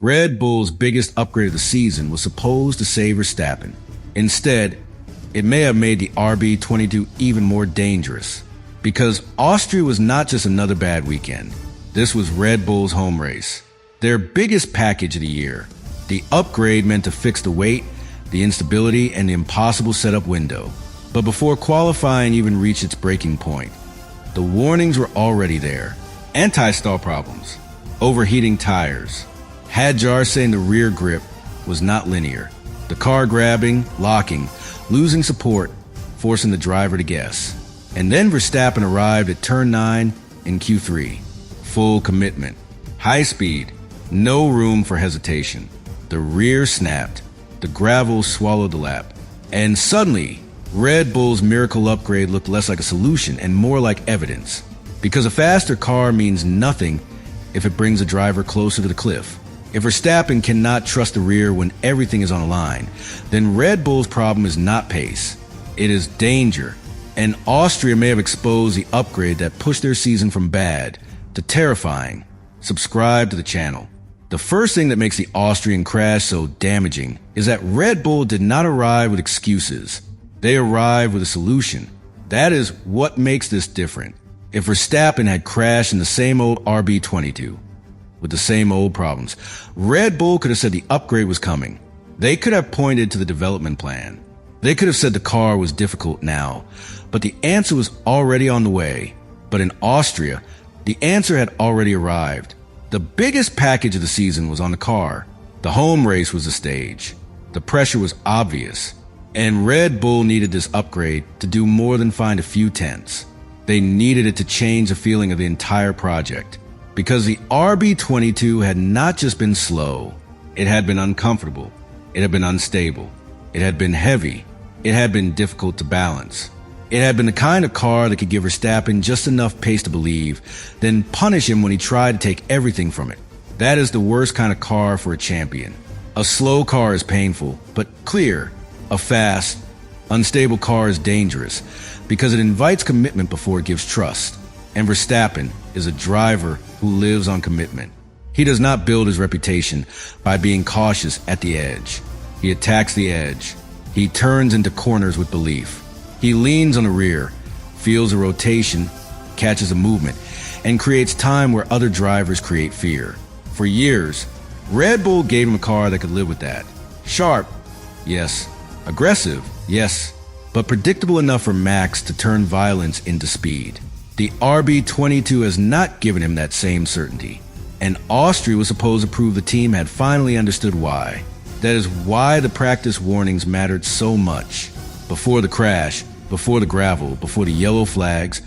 Red Bull's biggest upgrade of the season was supposed to save Verstappen. Instead, it may have made the RB22 even more dangerous. Because Austria was not just another bad weekend. This was Red Bull's home race. Their biggest package of the year. The upgrade meant to fix the weight, the instability, and the impossible setup window. But before qualifying even reached its breaking point, the warnings were already there. Anti-stall problems, overheating tires, Hadjar saying the rear grip was not linear, the car grabbing, locking, losing support, forcing the driver to guess. And then Verstappen arrived at turn 9 in Q3. Full commitment, high speed, no room for hesitation. The rear snapped, the gravel swallowed the lap, and suddenly, Red Bull's miracle upgrade looked less like a solution and more like evidence. Because a faster car means nothing if it brings a driver closer to the cliff. If Verstappen cannot trust the rear when everything is on the line, then Red Bull's problem is not pace. It is danger. And Austria may have exposed the upgrade that pushed their season from bad to terrifying. Subscribe to the channel. The first thing that makes the Austrian crash so damaging is that Red Bull did not arrive with excuses. They arrived with a solution. That is what makes this different. If Verstappen had crashed in the same old RB22, with the same old problems, Red Bull could have said the upgrade was coming. They could have pointed to the development plan. They could have said the car was difficult now, but the answer was already on the way. But in Austria, the answer had already arrived. The biggest package of the season was on the car. The home race was the stage. The pressure was obvious. And Red Bull needed this upgrade to do more than find a few tenths. They needed it to change the feeling of the entire project. Because the RB22 had not just been slow, it had been uncomfortable, it had been unstable, it had been heavy, it had been difficult to balance. It had been the kind of car that could give Verstappen just enough pace to believe, then punish him when he tried to take everything from it. That is the worst kind of car for a champion. A slow car is painful, but clear. A fast, unstable car is dangerous because it invites commitment before it gives trust. And Verstappen is a driver who lives on commitment. He does not build his reputation by being cautious at the edge. He attacks the edge. He turns into corners with belief. He leans on the rear, feels a rotation, catches a movement, and creates time where other drivers create fear. For years, Red Bull gave him a car that could live with that. Sharp, yes. Aggressive, yes. But predictable enough for Max to turn violence into speed. The RB22 has not given him that same certainty. And Austria was supposed to prove the team had finally understood why. That is why the practice warnings mattered so much. Before the crash, before the gravel, before the yellow flags,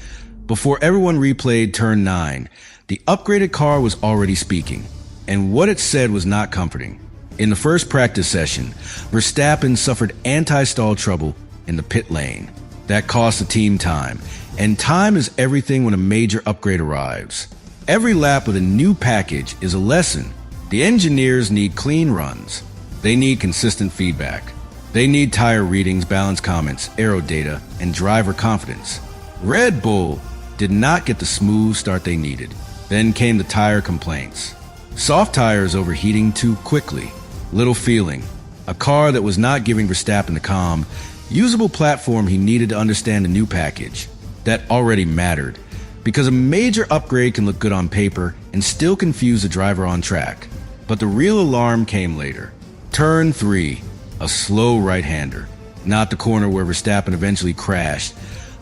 before everyone replayed turn 9, the upgraded car was already speaking. And what it said was not comforting. In the first practice session, Verstappen suffered anti-stall trouble in the pit lane. That cost the team time. And time is everything when a major upgrade arrives. Every lap with a new package is a lesson. The engineers need clean runs. They need consistent feedback. They need tire readings, balance comments, aero data, and driver confidence. Red Bull did not get the smooth start they needed. Then came the tire complaints. Soft tires overheating too quickly. Little feeling. A car that was not giving Verstappen the calm, usable platform he needed to understand the new package. That already mattered. Because a major upgrade can look good on paper and still confuse the driver on track. But the real alarm came later. Turn 3. A slow right-hander. Not the corner where Verstappen eventually crashed,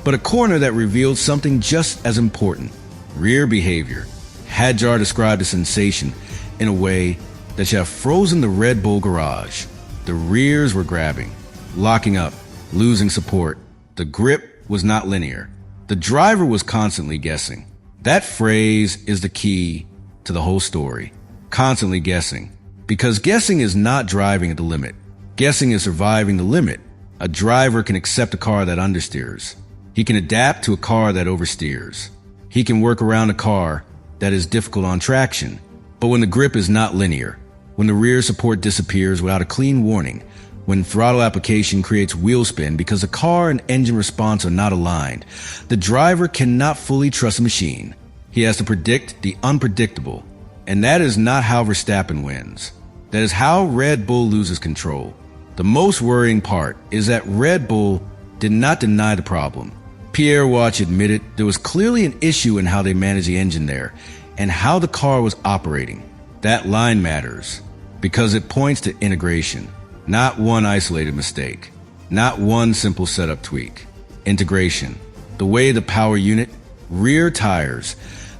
but a corner that revealed something just as important. Rear behavior. Hadjar described the sensation in a way that should have frozen the Red Bull garage. The rears were grabbing, locking up, losing support. The grip was not linear. The driver was constantly guessing. That phrase is the key to the whole story. Constantly guessing. Because guessing is not driving at the limit. Guessing is surviving the limit. A driver can accept a car that understeers. He can adapt to a car that oversteers. He can work around a car that is difficult on traction. But when the grip is not linear, when the rear support disappears without a clean warning, when throttle application creates wheel spin because the car and engine response are not aligned, the driver cannot fully trust the machine. He has to predict the unpredictable. And that is not how Verstappen wins. That is how Red Bull loses control. The most worrying part is that Red Bull did not deny the problem. Pierre Watch admitted there was clearly an issue in how they managed the engine there and how the car was operating. That line matters because it points to integration, not one isolated mistake, not one simple setup tweak. Integration, the way the power unit, rear tires,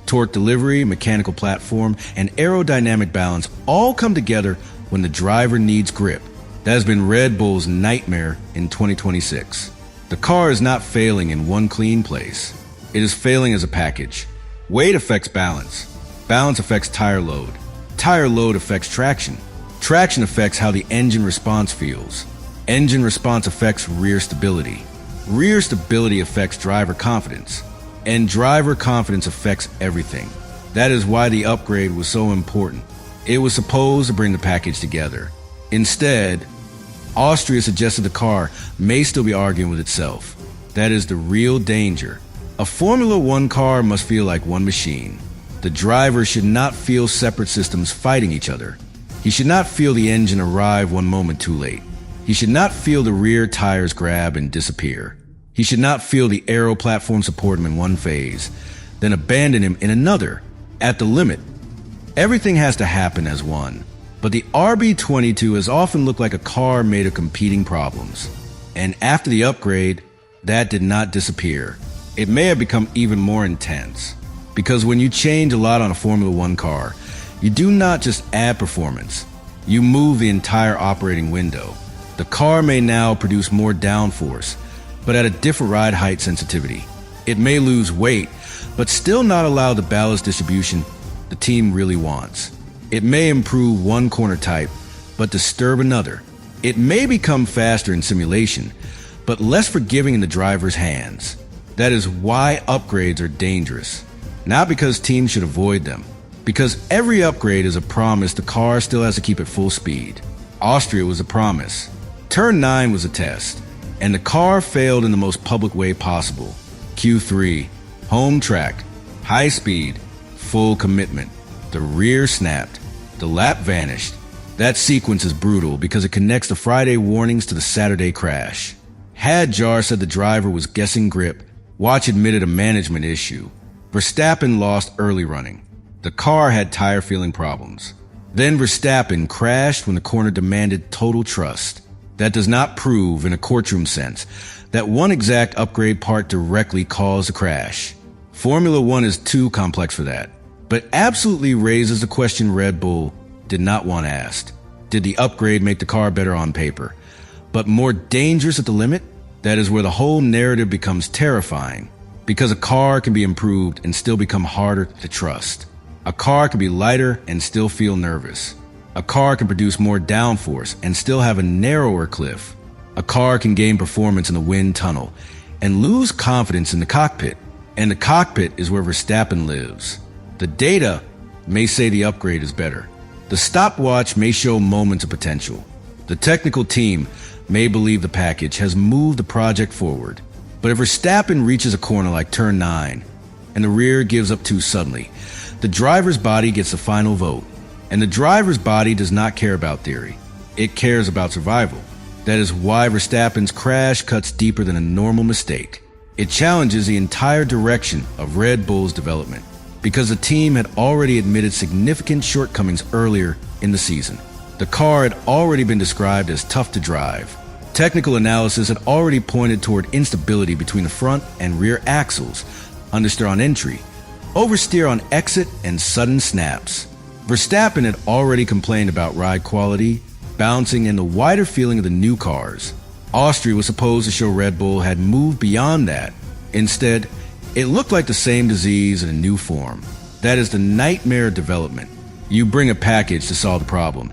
torque delivery, mechanical platform, and aerodynamic balance all come together when the driver needs grip. That has been Red Bull's nightmare in 2026. The car is not failing in one clean place. It is failing as a package. Weight affects balance. Balance affects tire load. Tire load affects traction. Traction affects how the engine response feels. Engine response affects rear stability. Rear stability affects driver confidence. And driver confidence affects everything. That is why the upgrade was so important. It was supposed to bring the package together. Instead, Austria suggested the car may still be arguing with itself. That is the real danger. A Formula One car must feel like one machine. The driver should not feel separate systems fighting each other. He should not feel the engine arrive one moment too late. He should not feel the rear tires grab and disappear. He should not feel the aero platform support him in one phase, then abandon him in another, at the limit. Everything has to happen as one. But the RB22 has often looked like a car made of competing problems. And after the upgrade, that did not disappear. It may have become even more intense. Because when you change a lot on a Formula One car, you do not just add performance. You move the entire operating window. The car may now produce more downforce, but at a different ride height sensitivity. It may lose weight, but still not allow the ballast distribution the team really wants. It may improve one corner type, but disturb another. It may become faster in simulation, but less forgiving in the driver's hands. That is why upgrades are dangerous. Not because teams should avoid them, because every upgrade is a promise the car still has to keep at full speed. Austria was a promise. Turn 9 was a test, and the car failed in the most public way possible. Q3, home track, high speed, full commitment. The rear snapped. The lap vanished. That sequence is brutal because it connects the Friday warnings to the Saturday crash. Hadjar said the driver was guessing grip. Watch admitted a management issue. Verstappen lost early running. The car had tire feeling problems. Then Verstappen crashed when the corner demanded total trust. That does not prove, in a courtroom sense, that one exact upgrade part directly caused the crash. Formula One is too complex for that. But absolutely raises the question Red Bull did not want asked. Did the upgrade make the car better on paper, but more dangerous at the limit? That is where the whole narrative becomes terrifying, because a car can be improved and still become harder to trust. A car can be lighter and still feel nervous. A car can produce more downforce and still have a narrower cliff. A car can gain performance in the wind tunnel and lose confidence in the cockpit. And the cockpit is where Verstappen lives. The data may say the upgrade is better. The stopwatch may show moments of potential. The technical team may believe the package has moved the project forward. But if Verstappen reaches a corner like turn 9 and the rear gives up too suddenly, the driver's body gets the final vote. And the driver's body does not care about theory. It cares about survival. That is why Verstappen's crash cuts deeper than a normal mistake. It challenges the entire direction of Red Bull's development, because the team had already admitted significant shortcomings earlier in the season. The car had already been described as tough to drive. Technical analysis had already pointed toward instability between the front and rear axles, understeer on entry, oversteer on exit, and sudden snaps. Verstappen had already complained about ride quality, bouncing, and the wider feeling of the new cars. Austria was supposed to show Red Bull had moved beyond that. Instead, it looked like the same disease in a new form. That is the nightmare of development. You bring a package to solve the problem,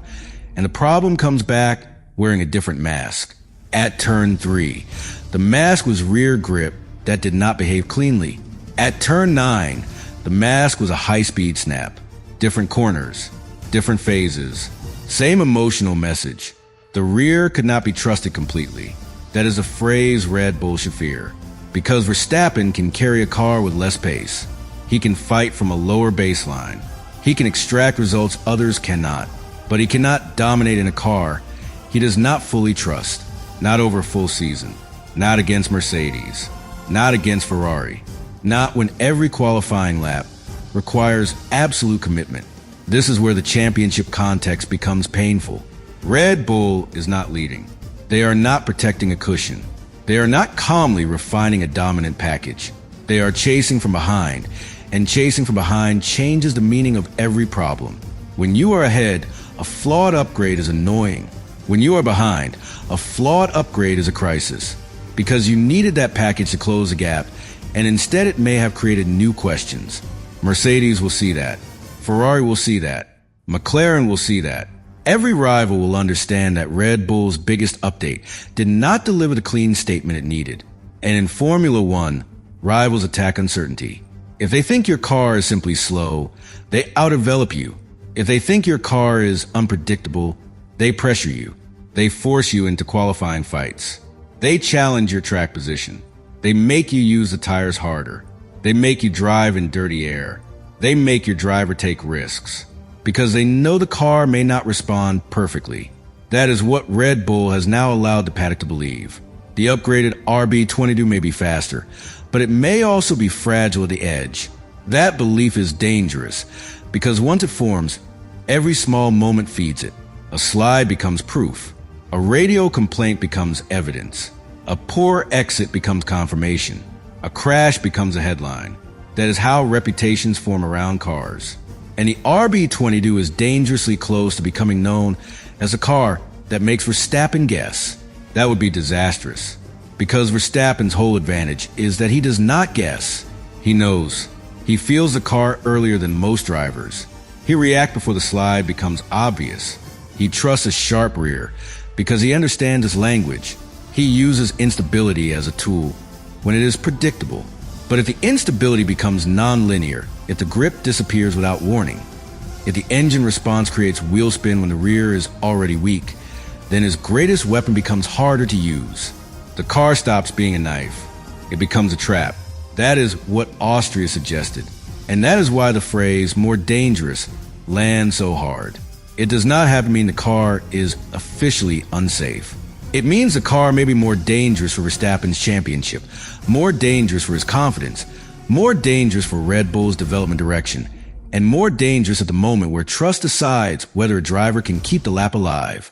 and the problem comes back wearing a different mask. At turn 3, the mask was rear grip that did not behave cleanly. At turn 9, the mask was a high-speed snap. Different corners, different phases, same emotional message. The rear could not be trusted completely. That is a phrase Red Bull should fear. Because Verstappen can carry a car with less pace. He can fight from a lower baseline. He can extract results others cannot. but he cannot dominate in a car he does not fully trust. Not over a full season. Not against Mercedes. Not against Ferrari. Not when every qualifying lap requires absolute commitment. This is where the championship context becomes painful. Red Bull is not leading. They are not protecting a cushion. They are not calmly refining a dominant package. They are chasing from behind, and chasing from behind changes the meaning of every problem. When you are ahead, a flawed upgrade is annoying. When you are behind, a flawed upgrade is a crisis, because you needed that package to close the gap, and instead it may have created new questions. Mercedes will see that. Ferrari will see that. McLaren will see that. Every rival will understand that Red Bull's biggest update did not deliver the clean statement it needed. And in Formula One, rivals attack uncertainty. If they think your car is simply slow, they outdevelop you. If they think your car is unpredictable, they pressure you. They force you into qualifying fights. They challenge your track position. They make you use the tires harder. They make you drive in dirty air. They make your driver take risks, because they know the car may not respond perfectly. That is what Red Bull has now allowed the paddock to believe. The upgraded RB22 may be faster, but it may also be fragile at the edge. That belief is dangerous, because once it forms, every small moment feeds it. A slide becomes proof. A radio complaint becomes evidence. A poor exit becomes confirmation. A crash becomes a headline. That is how reputations form around cars. And the RB22 is dangerously close to becoming known as a car that makes Verstappen guess. That would be disastrous, because Verstappen's whole advantage is that he does not guess. He knows. He feels the car earlier than most drivers. He reacts before the slide becomes obvious. He trusts a sharp rear because he understands its language. He uses instability as a tool when it is predictable. But if the instability becomes non-linear, if the grip disappears without warning, if the engine response creates wheel spin when the rear is already weak, then his greatest weapon becomes harder to use. The car stops being a knife. It becomes a trap. That is what Austria suggested. And that is why the phrase "more dangerous" lands so hard. It does not have to mean the car is officially unsafe. It means the car may be more dangerous for Verstappen's championship, more dangerous for his confidence, more dangerous for Red Bull's development direction, and more dangerous at the moment where trust decides whether a driver can keep the lap alive.